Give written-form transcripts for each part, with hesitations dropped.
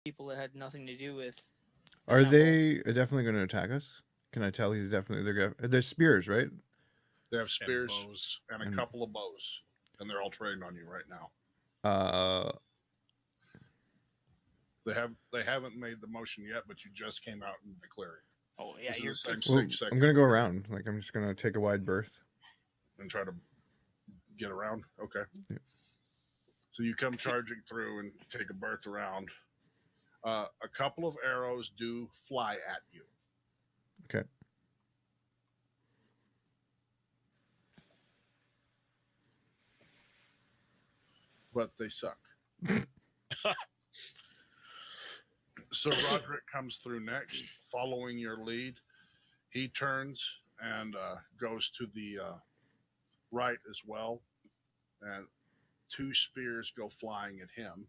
people that had nothing to do with. Are they definitely going to attack us? Can I tell he's definitely they're spears, right? They have spears and bows and a couple of bows, and they're all trained on you right now. They haven't made the motion yet, but you just came out in the clearing. Oh yeah, you're good. Well, I'm gonna go around. Like I'm just gonna take a wide berth and try to get around. Okay. Yeah. So you come charging through and take a berth around. A couple of arrows do fly at you. Okay. But they suck. So Roderick comes through next, following your lead. He turns and goes to the right as well, and 2 spears go flying at him.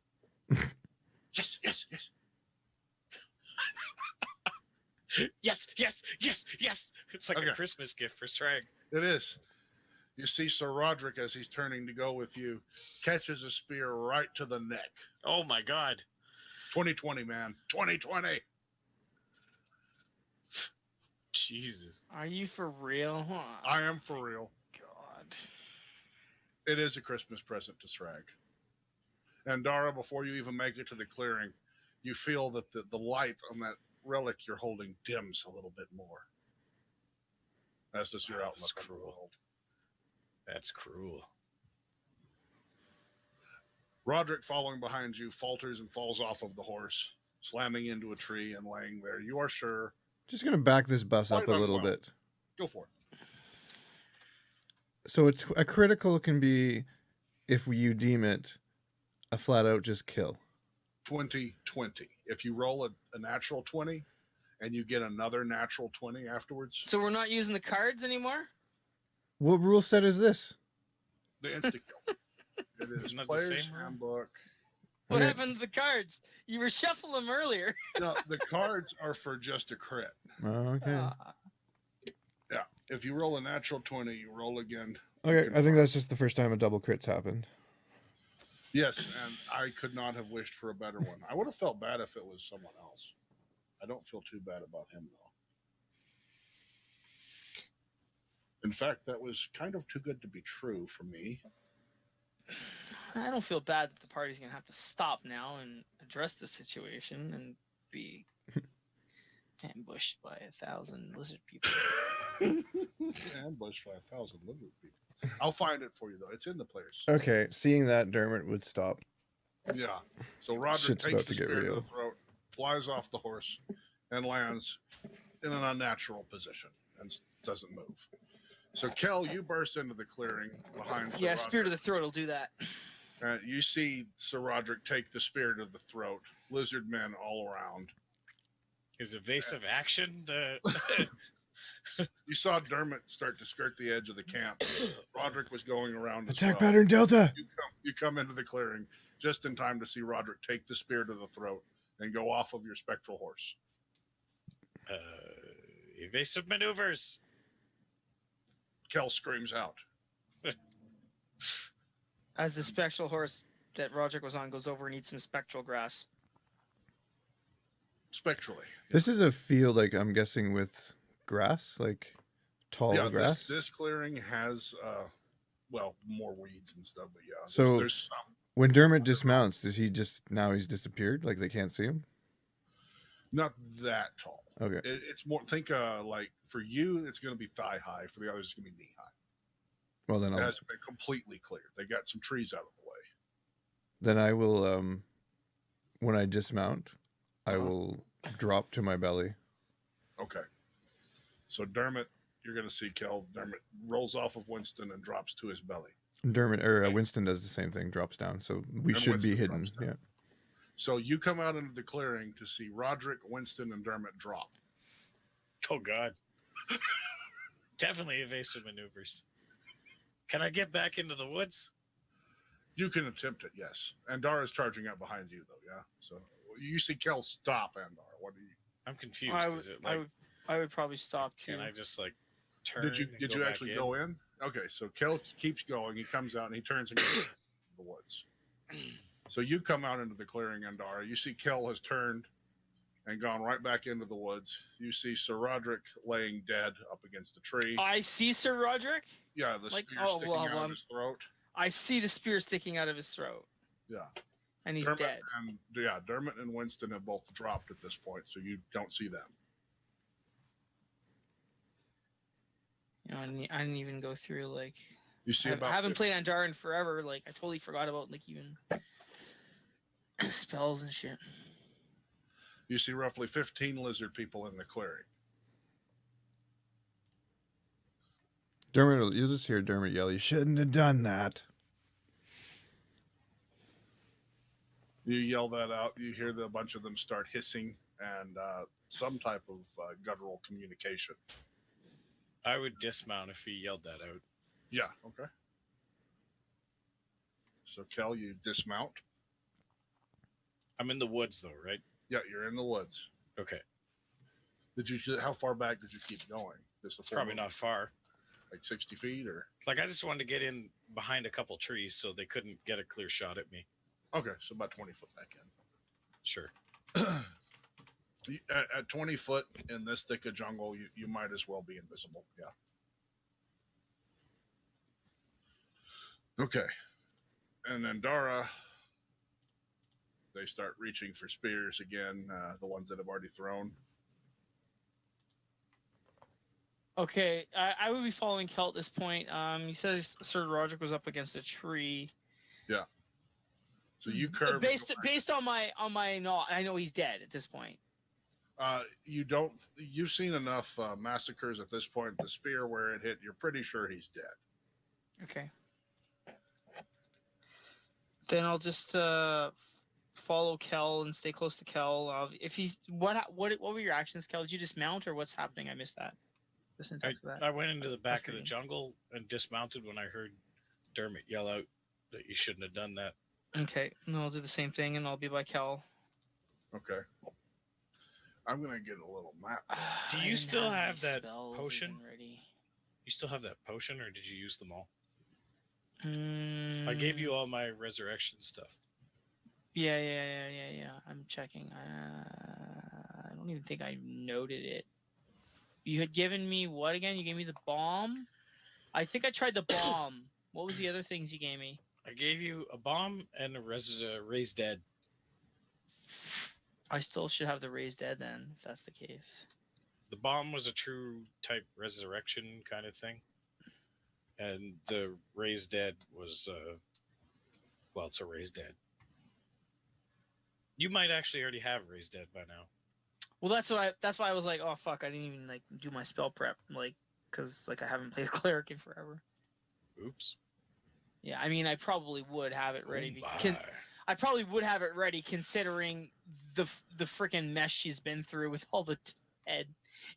Yes. yes. It's like a Christmas gift for Sragg. It is. You see Sir Roderick, as he's turning to go with you, catches a spear right to the neck. Oh my God. 2020, man. 2020. Jesus. Are you for real? I am for real. God. It is a Christmas present to Sragg. And Dara, before you even make it to the clearing, you feel that the light on that relic you're holding dims a little bit more. As does your outlook on the world. That's cruel. Roderick, following behind you, falters and falls off of the horse, slamming into a tree and laying there. You are sure. Just gonna back this bus up a little bit. Go for it. So a critical can be, if you deem it, a flat out just kill. 20/20. If you roll a natural 20 and you get another natural 20 afterwards. So we're not using the cards anymore? What rule set is this? The insta kill. It is player's handbook. What happened to the cards? You were shuffling them earlier. No, the cards are for just a crit. Oh, okay. Yeah. If you roll a natural 20, you roll again. Okay, I think that's just the first time a double crit's happened. Yes, and I could not have wished for a better one. I would have felt bad if it was someone else. I don't feel too bad about him, though. In fact, that was kind of too good to be true for me. I don't feel bad that the party's going to have to stop now and address the situation and be ambushed by 1,000 lizard people. Ambushed by 1,000 lizard people. I'll find it for you, though. It's in the players. Okay, seeing that, Dermot would stop. Yeah. So Roderick takes the spear to the throat, flies off the horse, and lands in an unnatural position and doesn't move. So, Kel, you burst into the clearing behind Sir Roderick. Spear to the throat will do that. You see Sir Roderick take the spear to the throat. Lizard men all around. Is evasive action You saw Dermot start to skirt the edge of the camp. Roderick was going around. Attack pattern Delta. You come into the clearing just in time to see Roderick take the spear to the throat and go off of your spectral horse. Evasive maneuvers. Kel screams out. As the spectral horse that Roderick was on goes over and eats some spectral grass. Spectrally. This is a field, like, I'm guessing, with grass, like tall grass. This clearing has, more weeds and stuff, but yeah. So there's some. When Dermot dismounts, does he just, now he's disappeared? Like they can't see him? Not that tall. Okay. It's more, think like for you, it's going to be thigh high. For the others, it's going to be knee high. Well, then it hasn't been completely cleared. They got some trees out of the way. Then I will, when I dismount, I will drop to my belly. Okay. So Dermot, you're going to see Kel. Dermot rolls off of Winston and drops to his belly. Dermot or Winston does the same thing, drops down. So we should Winston be hidden. Yeah. So you come out into the clearing to see Roderick, Winston, and Dermot drop. Oh, God. Definitely evasive maneuvers. Can I get back into the woods? You can attempt it, yes. Andara's charging up behind you, though, yeah? So you see Kel stop, Andara. What do you... I'm confused. Is it like... I would probably stop, too. Can I just, like, turn Did you actually go in? Okay, so Kel keeps going. He comes out, and he turns and goes to the woods. So you come out into the clearing, Andara. You see Kel has turned and gone right back into the woods. You see Sir Roderick laying dead up against a tree. I see Sir Roderick. Yeah, the Like, spear sticking out of his throat. I see the spear sticking out of his throat. Yeah. And he's Dermot dead. Dermot and Winston have both dropped at this point, so you don't see them. You know, I didn't even go through, like... You see I haven't played on Darren forever. Like, I totally forgot about, like, even spells and shit. You see roughly 15 lizard people in the clearing. Dermot, you'll just hear Dermot yell, "You shouldn't have done that." You yell that out. You hear a bunch of them start hissing and some type of guttural communication. I would dismount if he yelled that out. Yeah, okay. So, Kel, you dismount. I'm in the woods, though, right? Yeah, you're in the woods. Okay. How far back did you keep going? Just a Probably not far. Like 60 feet, or? Like, I just wanted to get in behind a couple trees so they couldn't get a clear shot at me. Okay, so about 20 foot back in. Sure. At 20 foot in this thick of jungle, you might as well be invisible. Yeah. Okay. And then Dara, they start reaching for spears again, the ones that have already thrown. Okay, I would be following Kel at this point. You said Sir Roderick was up against a tree. Yeah. So you curve based on my I know he's dead at this point. You've seen enough massacres at this point. The spear where it hit, you're pretty sure he's dead. Okay. Then I'll just follow Kel and stay close to Kel. If he's what were your actions, Kel? Did you dismount or what's happening? I missed that. The syntax of that. I went into the back of the jungle and dismounted when I heard Dermot yell out that you shouldn't have done that. Okay, and I'll do the same thing, and I'll be by Kel. Okay. I'm gonna get a little map. Do you still have that potion? You still have that potion, or did you use them all? I gave you all my resurrection stuff. Yeah. I'm checking. I don't even think I noted it. You had given me what again? You gave me the bomb? I think I tried the bomb. What was the other things you gave me? I gave you a bomb and a raised dead. I still should have the raised dead then, if that's the case. The bomb was a true type resurrection kind of thing. And the raised dead was, it's a raised dead. You might actually already have raised dead by now. Well, that's why I was like, oh fuck, I didn't even like do my spell prep, like, cause like I haven't played a cleric in forever. Oops. Yeah, I mean, I probably would have it ready. I probably would have it ready considering the freaking mess she's been through with all the dead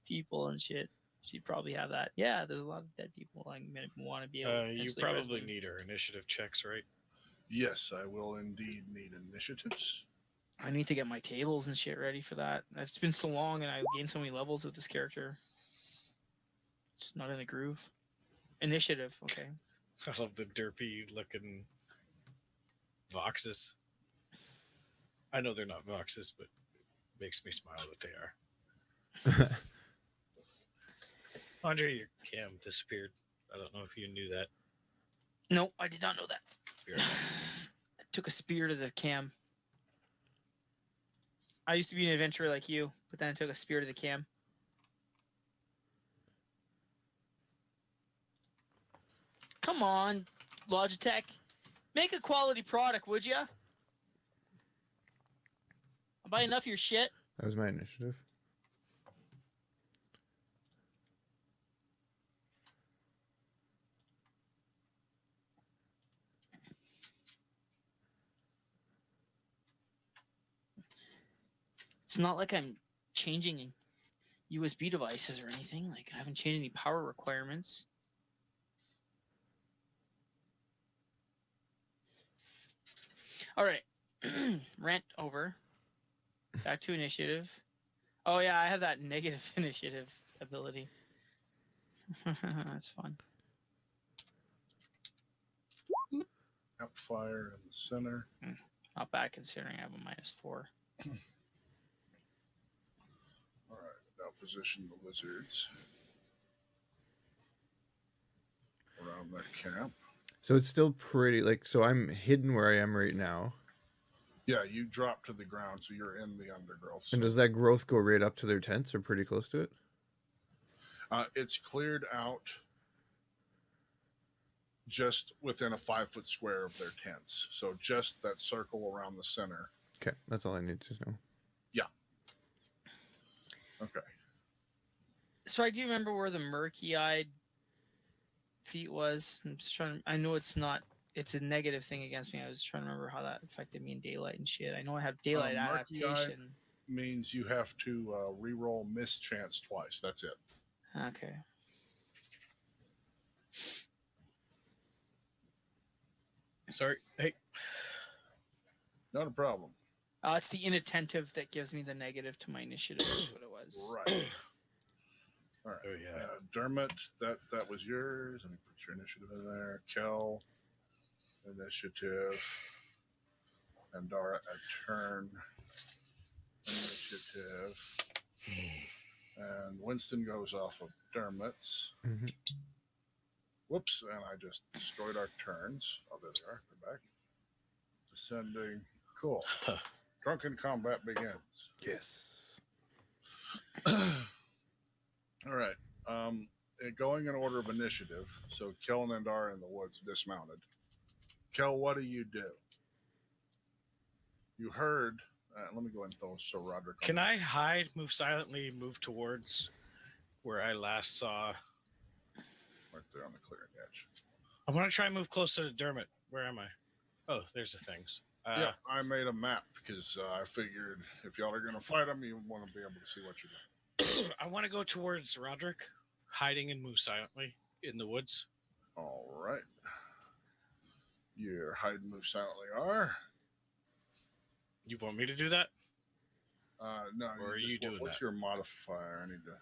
people and shit. She'd probably have that. Yeah, there's a lot of dead people. I'm gonna want to be able to you probably need her initiative checks, right? Yes, I will indeed need initiatives. I need to get my tables and shit ready for that. It's been so long, and I gained so many levels with this character. Just not in the groove. Initiative, okay. I love the derpy looking Voxes. I know they're not Voxes, but it makes me smile that they are. Andre, your cam disappeared. I don't know if you knew that. No, I did not know that. I took a spear to the cam. I used to be an adventurer like you, but then I took a spear to the cam. Come on, Logitech. Make a quality product, would ya? I'll buy enough of your shit. That was my initiative. It's not like I'm changing USB devices or anything. Like, I haven't changed any power requirements. All right. Rant over. Back to initiative. Oh, yeah, I have that negative initiative ability. That's fun. Campfire in the center. Not bad considering I have a -4. All right, now position the lizards around their camp. So it's still pretty, like, so I'm hidden where I am right now. Yeah, you drop to the ground, so you're in the undergrowth. And does that growth go right up to their tents or pretty close to it? It's cleared out just within a 5-foot square of their tents. So just that circle around the center. Okay, that's all I need to know. Yeah. Okay. So I do remember where the murky-eyed feat was. I'm just trying to, I know it's not, it's a negative thing against me. I was trying to remember how that affected me in daylight and shit. I know I have daylight adaptation. Means you have to re-roll mischance twice. That's it. Okay. Sorry. Hey. Not a problem. It's the inattentive that gives me the negative to my initiative. Is what it was. Right. All right. Oh, yeah. Dermot, that was yours. Let me put your initiative in there. Kel, initiative. And Dara, a turn. Initiative. And Winston goes off of Dermot's. Mm-hmm. Whoops, and I just destroyed our turns. Oh, there they are. They're back. Descending. Cool. Drunken combat begins. Yes. All right. Going in order of initiative. So Kel and Endar in the woods dismounted. Kel, what do? You heard. Let me go and throw so Roderick. Can I hide, move silently, move towards where I last saw? Right there on the clearing edge. I want to try and move closer to Dermot. Where am I? Oh, there's the things. Yeah, I made a map because I figured if y'all are going to fight them, you want to be able to see what you're doing. I want to go towards Roderick, hiding and move silently in the woods. All right. Your hide and move silently are. You want me to do that? No. Or are you doing what's that? your modifier? I need to.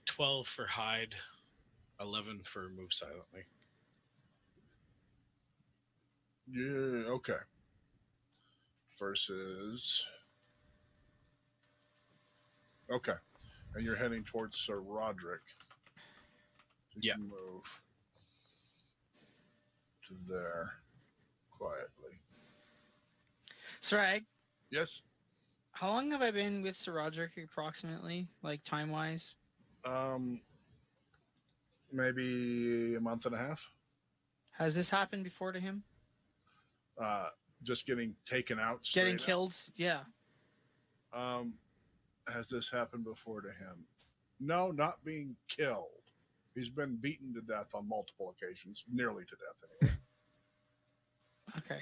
12 for hide, 11 for move silently. Yeah, okay. Versus. Okay. And you're heading towards Sir Roderick. So you Yeah. can move to there quietly. Sragg, Yes? how long have I been with Sir Roderick approximately, like time-wise? Maybe a month and a half. Has this happened before to him? Just getting taken out. Getting straight killed? Yeah. out. Has this happened before to him? No, not being killed. He's been beaten to death on multiple occasions, nearly to death anyway. Okay.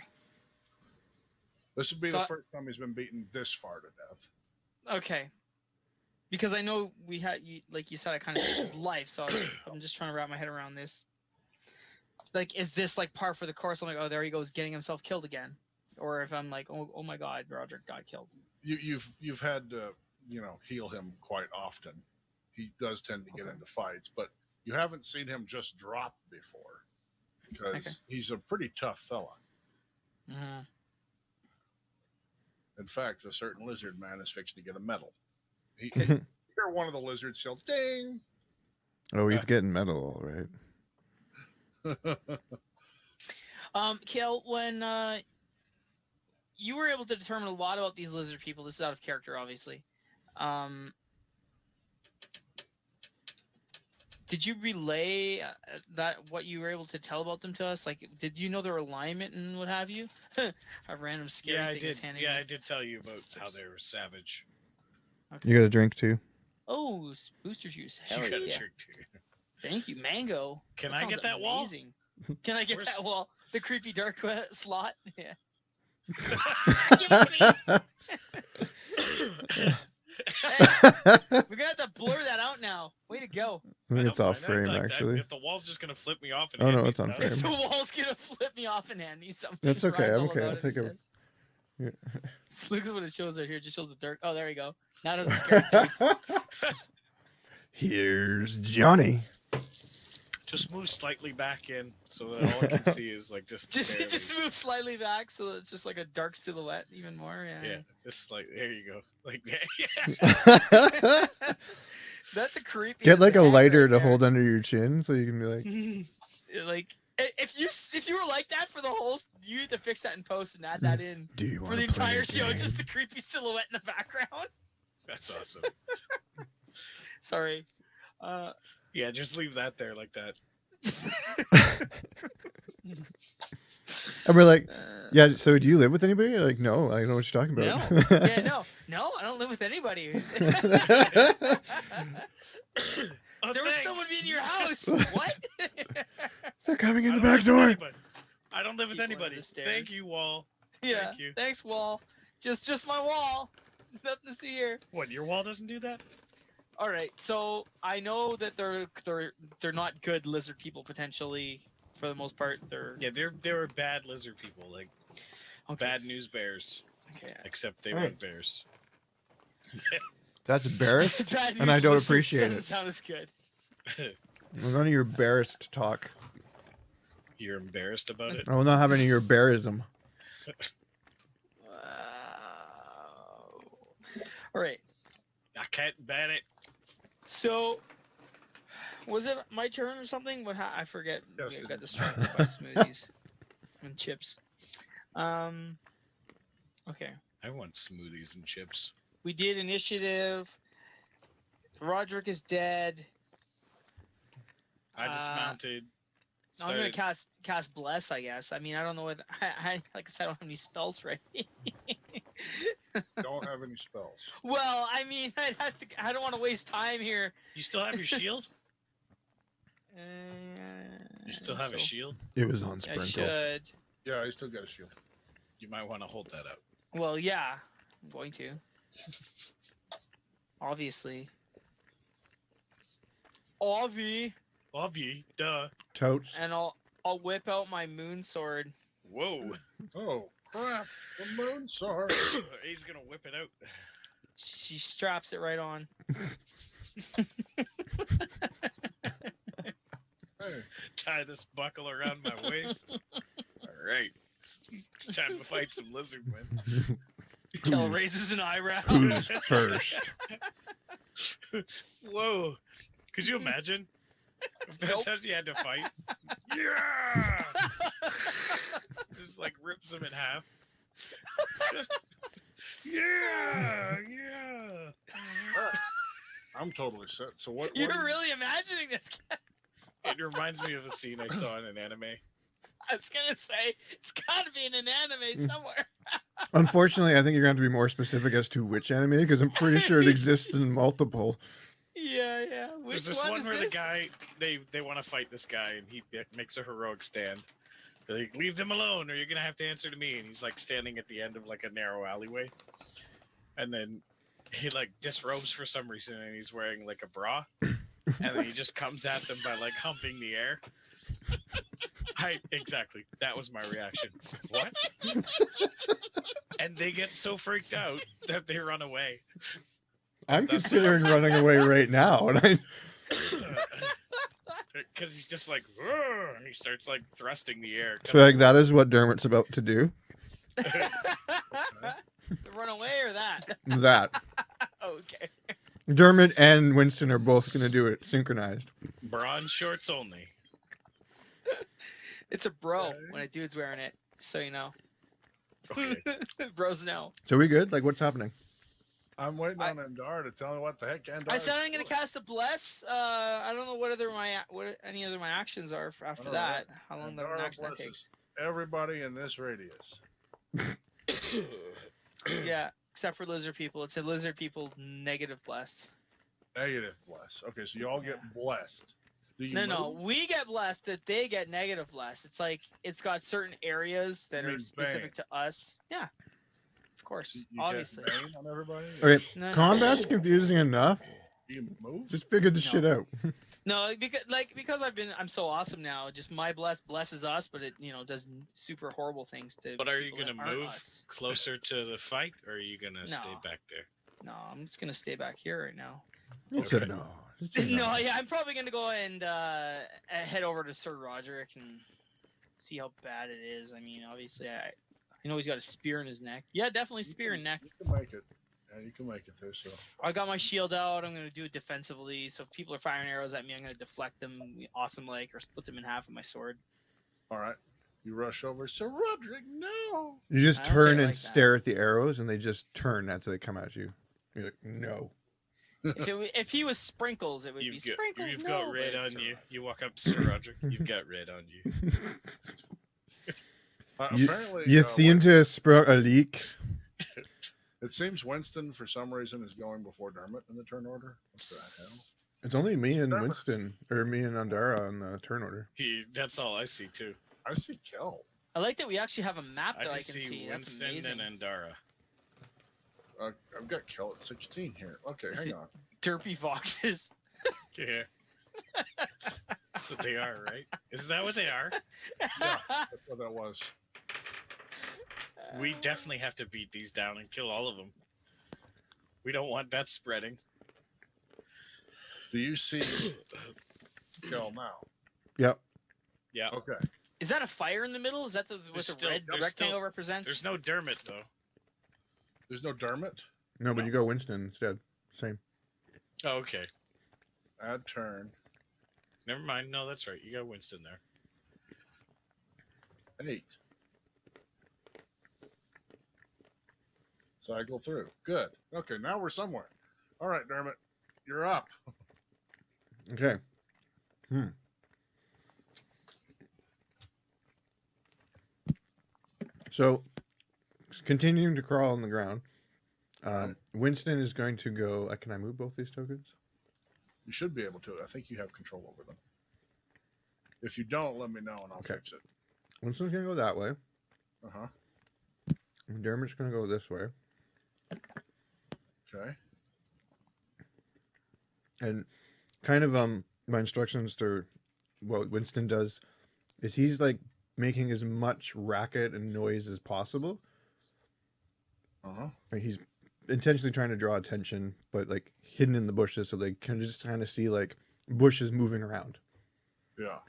This would be So the first time he's been beaten this far to death. Okay. Because I know we had, like you said, I kind of saved his life, so I'm just trying to wrap my head around this. Like, is this like par for the course? I'm like, oh, there he goes, getting himself killed again. Or if I'm like, oh my God, Roderick got killed. You've had to, heal him quite often. He does tend to get into fights, but you haven't seen him just drop before because he's a pretty tough fella. Mm-hmm. In fact, a certain lizard man is fixing to get a medal. You're one of the lizards, he'll ding. Oh, he's getting metal, all right. Kale, when you were able to determine a lot about these lizard people, this is out of character, obviously. Did you relay that what you were able to tell about them to us? Like, did you know their alignment and what have you? A random scary Yeah, thing I did. is handing Yeah, me. I did tell you about how they were savage. Okay. You got a drink too? Oh, booster juice. Hell You got a yeah. trick too. Thank you, mango. Can That I sounds get that wall? amazing. Can I get Where's- that wall? The creepy dark slot? Yeah. Hey, we're gonna have to blur that out now. Way to go. I think it's don't off mind. frame, Like, actually. if the wall's just gonna flip me off and Oh, hand no, me it's on stuff. frame. If the wall's gonna flip me off and hand me something. That's okay, Ryan's I'm all okay, about I'll it, take he it. says. Yeah. Look at what it shows right here. It just shows the dark. Oh, there we go. Now it has a scary face. Here's Johnny. Just move slightly back in so that all I can see is like just barely. just move slightly back so that it's just like a dark silhouette even more. Yeah, just like there you go. Like That's a creepy. Get like a lighter to hold under your chin so you can be like. Like if you were like that for the whole, you need to fix that in post and add that in Do you for the entire show. Just the creepy silhouette in the background. That's awesome. Sorry. Yeah, just leave that there like that. And we're like, yeah, so do you live with anybody? You're like, no, I don't know what you're talking about. No, I don't live with anybody. Oh, there was someone in your house. What? They're coming in the back door. I don't live with anybody. Thank you, Wall. Yeah. Thank you. Thanks, Wall. Just my wall. Nothing to see here. What? Your wall doesn't do that? All right. So I know that they're not good lizard people potentially. For the most part, they were bad lizard people, like bad news bears. Okay. Except they weren't bears. That's embarrassed, and I don't appreciate doesn't it. Sound as good. None of your embarrassed talk. You're embarrassed about it? I will not have any of your bearism. All right. I can't ban it. So, was it my turn or something? I forget. Yes, I got distracted by smoothies and chips. Okay. I want smoothies and chips. We did initiative. Roderick is dead. I dismounted. I'm gonna cast bless, I guess. I mean, I don't know what I like I said, I don't have any spells ready. Don't have any spells. Well, I mean, I don't want to waste time here. You still have your shield? You still have a shield? It was on I sprinkles. should. Yeah, I still got a shield. You might want to hold that up. Well, yeah, I'm going to. Obviously. Duh. Totes. And I'll whip out my moon sword. Whoa. Oh, crap. The moon sword. He's going to whip it out. She straps it right on. Hey. Tie this buckle around my waist. All right. It's time to fight some lizard men. Kel raises an eyebrow. Who's first? Whoa. Could you imagine? If that's how she had to fight. Yeah! Just like rips him in half. Yeah! I'm totally set. So what? You're really imagining this. It reminds me of a scene I saw in an anime. I was gonna say it's gotta be in an anime somewhere. Unfortunately, I think you're going to have to be more specific as to which anime, because I'm pretty sure it exists in multiple. Yeah. There's this one where the guy, they want to fight this guy, and he makes a heroic stand. They're like, leave them alone, or you're going to have to answer to me. And he's like standing at the end of like a narrow alleyway. And then he like disrobes for some reason, and he's wearing like a bra. And then he just comes at them by like humping the air. Exactly. That was my reaction. What? And they get so freaked out that they run away. I'm considering running away right now, and because he's just like, "Rrr," and he starts like thrusting the air. Sragg, that is what Dermot's about to do. Run away or that? That. Okay. Dermot and Winston are both going to do it synchronized. Bronze shorts only. It's a bro when a dude's wearing it, so you know. Okay. Bros know. So we good? Like, what's happening? I'm waiting on Endar to tell me what the heck Endar. I said I'm gonna cast a bless. I don't know what any other my actions are for after that. How long that action that takes? Everybody in this radius. Yeah, except for lizard people. It's a lizard people negative bless. Negative bless. Okay, so you all get blessed. Do you No, move? we get blessed. That they get negative blessed. It's like it's got certain areas that are specific to us. Yeah, of course, You obviously. get bane on everybody? Okay, No. combat's confusing enough. You move? Just figure this shit out. No, because I'm so awesome now. Just my blesses us, but it does super horrible things to. But are you people gonna that aren't move us. closer to the fight, or are you gonna stay back there? No, I'm just gonna stay back here right now. It said no. It said No, yeah, I'm probably gonna go and head over to Sir Roderick and see how bad it is. I mean, obviously, I know he's got a spear in his neck. Yeah, definitely spear in neck. You can make it. Yeah, you can make it there. So I got my shield out. I'm gonna do it defensively. So if people are firing arrows at me, I'm gonna deflect them, awesome like, or split them in half with my sword. all right, you rush over. Sir Roderick, no. You just I don't turn say it and like that. stare at the arrows, and they just turn as they come at you. You're like, no. If he was sprinkles, it would be sprinkles. You've no, got but red it's on Sir you. Roderick. You walk up to Sir Roderick. You've got red on you. Apparently, You seem to have sprung a leak. It seems Winston, for some reason, is going before Dermot in the turn order. What the hell? It's only me and Dermot. Winston, or me and Andara on the turn order. That's all I see too. I see Kel. I like that we actually have a map I that I just can see see. That's Winston amazing. and Andara. I've got Kel at 16 here. Okay, hang on. Derpy foxes. Yeah. That's what they are, right? Is that what they are? Yeah, that's what that was. We definitely have to beat these down and kill all of them. We don't want that spreading. Do you see Kel now? Yep. Yeah. Okay. Is that a fire in the middle? Is that what There's the still- red there's rectangle still- represents? There's no Dermot though. There's no Dermot. No, but No. you go Winston instead. Same. Oh, okay. Add turn. Never mind. No, that's right. You got Winston there. 8. Cycle through. Good. Okay, now we're somewhere. All right, Dermot, you're up. Okay. So, continuing to crawl on the ground, Alright. Winston is going to go. Can I move both these tokens? You should be able to. I think you have control over them. If you don't, let me know and I'll Okay. fix it. Winston's going to go that way. Uh-huh. And Dermot's going to go this way. Okay. And kind of my instructions to what Winston does is he's like making as much racket and noise as possible. Uh-huh. Like he's intentionally trying to draw attention, but like hidden in the bushes so they can just kind of see like bushes moving around, Yeah.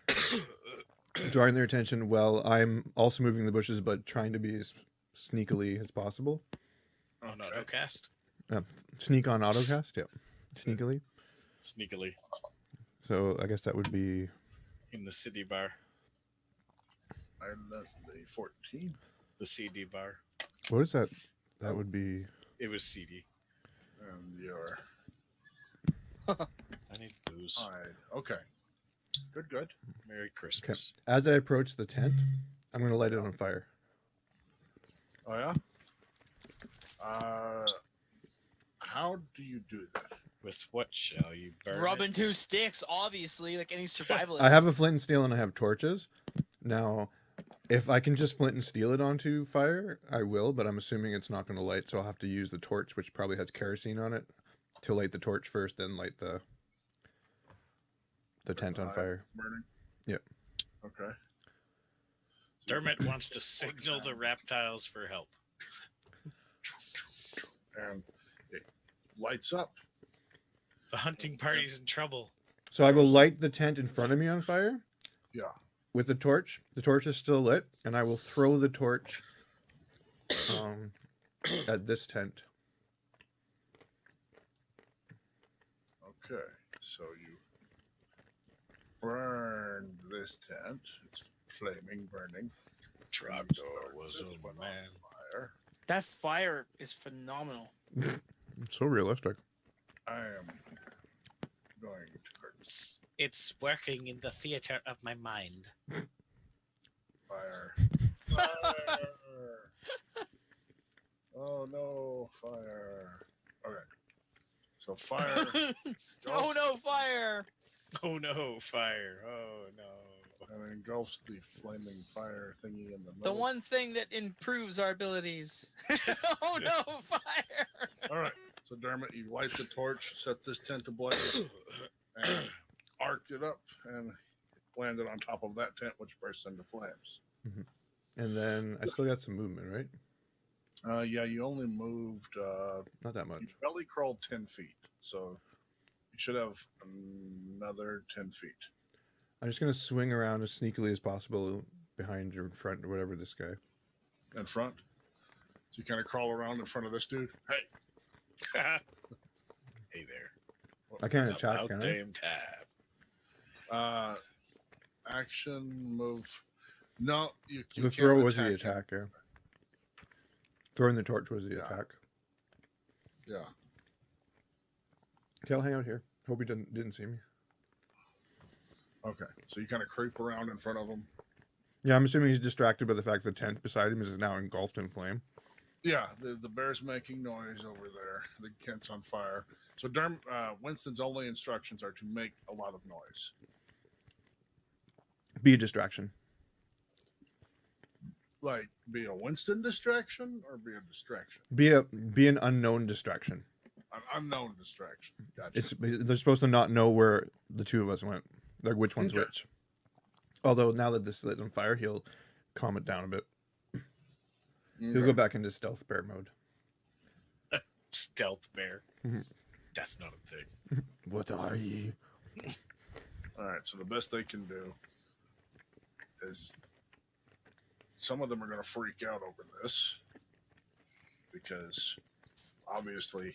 drawing their attention while I'm also moving the bushes but trying to be as sneakily as possible. Oh, no, no cast. Sneak on autocast, yep. Sneakily. Sneakily So I guess that would be in the city bar, I let the 14. the CD bar. what is that? That would be It was CD. And you're I need booze. hide. Okay. Good, good. Merry Christmas. as I approach the tent, I'm gonna light it on fire. Oh, yeah? How do you do that? With what shall you burn? Rubbing 2 sticks, obviously, like any survivalist. I have a flint and steel and I have torches. Now, if I can just flint and steel it onto fire, I will, but I'm assuming it's not going to light, so I'll have to use the torch, which probably has kerosene on it, to light the torch first, then light the tent on fire. Burning? Yep. Okay. Dermot wants to signal the reptiles for help. And it lights up. The hunting party's in trouble. So I will light the tent in front of me on fire Yeah. with the torch. The torch is still lit, and I will throw the torch at this tent. Okay. So you burn this tent. It's flaming, burning. Trogdor was This a one on man. fire. That fire is phenomenal. It's so realistic. I am going to curse It's working in the theater of my mind. fire. Fire! Oh no, fire. Okay. So fire. Oh no, fire! Oh no, fire. Oh no. And engulfs the flaming fire thingy in the The middle. one thing that improves our abilities. Oh no, fire! All right. So Dermot, you light the torch, set this tent ablaze, and arced it up, and landed on top of that tent, which bursts into flames. And then I still got some movement, right? Yeah, you only moved. Not that You much. belly crawled 10 feet, so You should have another 10 feet. I'm just gonna swing around as sneakily as possible behind or in front or whatever this guy. In front. So you kind of crawl around in front of this dude. Hey. Hey there. I can't It's attack, about can I? damn time. Action, move. No, you The can't throw was the him. attack, yeah. Throwing the torch was the Yeah. attack. Yeah. Okay, I'll hang out here. Hope he didn't see me. Okay. So you kind of creep around in front of him. Yeah, I'm assuming he's distracted by the fact the tent beside him is now engulfed in flame. Yeah, the bear's making noise over there. The tent's on fire. So Winston's only instructions are to make a lot of noise. Be a distraction. Like, be a Winston distraction or be a distraction? Be an unknown distraction. An unknown distraction. Gotcha. They're supposed to not know where the two of us went, like which one's Okay. which. Although now that this is lit on fire, he'll calm it down a bit. He'll go back into stealth bear mode. Stealth bear. Mhm. That's not a thing. What are ye? All right, so the best they can do is some of them are going to freak out over this because obviously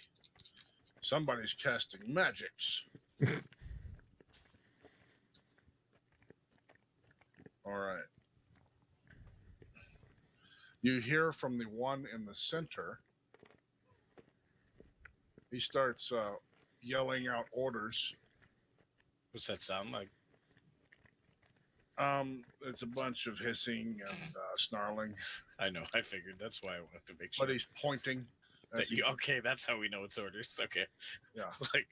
somebody's casting magics. All right. You hear from the one in the center. He starts yelling out orders. What's that sound like? It's a bunch of hissing and snarling, I know. I figured. That's why I wanted to make sure. but he's pointing. as he- Okay, that's how we know it's orders. Okay. Yeah. Like,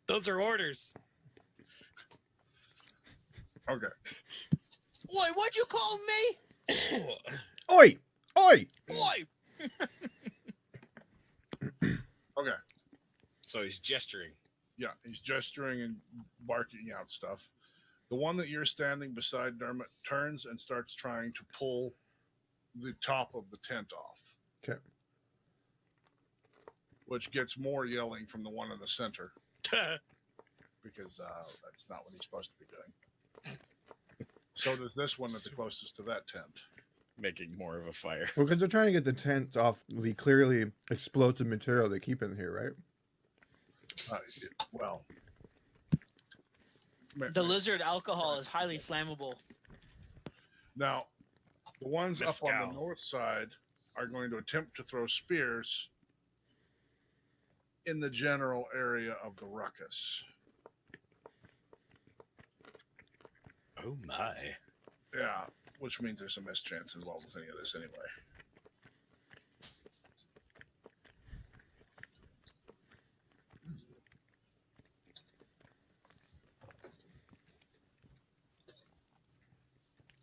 those are orders. Okay. Oi, what'd you call me? Oi! Oi! Oi! Okay. So he's gesturing. Yeah, he's gesturing and barking out stuff. The one that you're standing beside, Dermot, turns and starts trying to pull the top of the tent off, Okay. which gets more yelling from the one in the center because that's not what he's supposed to be doing. So does this one that's the closest to that tent. Making more of a fire. Well, because they're trying to get the tent off the clearly explosive material they keep in here, right? Well, The lizard alcohol is highly flammable. now the ones up on Mescal. the north side are going to attempt to throw spears in the general area of the ruckus. Oh my. Yeah, which means there's a mischance involved with any of this anyway.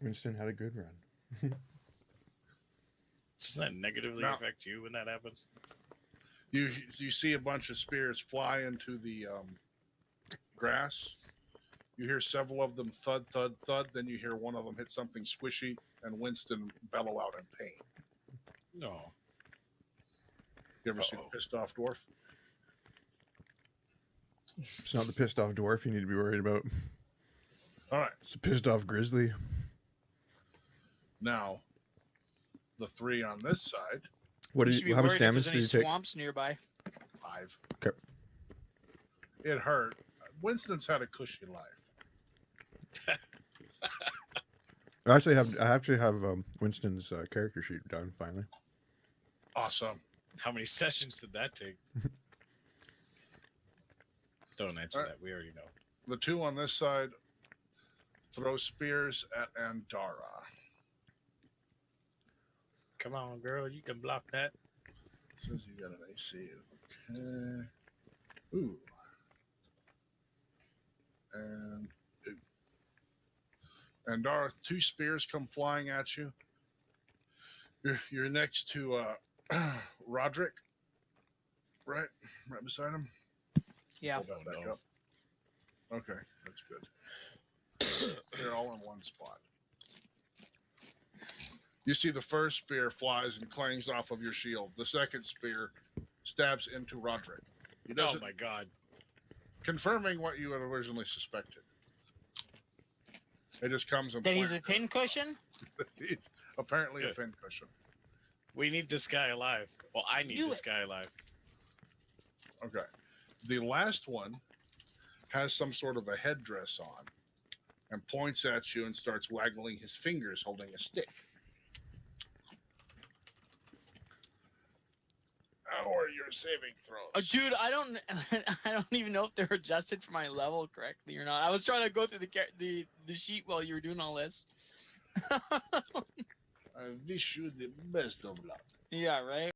Winston had a good run. Does that negatively No. affect you when that happens? You see a bunch of spears fly into the grass. You hear several of them thud, thud, thud. Then you hear one of them hit something squishy, and Winston bellow out in pain. No. You ever seen a pissed off dwarf? It's not the pissed off dwarf you need to be worried about. All right, It's a pissed off grizzly. now the three on this side, What You did should be you, how much worried if damage there's did any you take? swamps nearby. 5. Okay. It hurt. Winston's had a cushy life. I actually have Winston's character sheet done finally. Awesome. How many sessions did that take? Don't answer All right. that. We already know. The two on this side throw spears at Andara. Come on, girl. You can block that. Says you got an AC. Okay. Ooh. And Darth, 2 spears come flying at you. You're next to Roderick, right beside him. Yeah. Pull that back no. up. Okay, that's good. They're all in one spot. You see the first spear flies and clangs off of your shield. The second spear stabs into Roderick. He Oh doesn't, my god. confirming what you had originally suspected. It just comes and That he's a plants pincushion? It's apparently a Yes. pincushion. We need this guy alive. Well, I need Do this it. guy alive. Okay. The last one has some sort of a headdress on and points at you and starts waggling his fingers holding a stick. How are your saving throws? Dude, I don't even know if they're adjusted for my level correctly or not. I was trying to go through the sheet while you were doing all this. I wish you the best of luck. Yeah, right.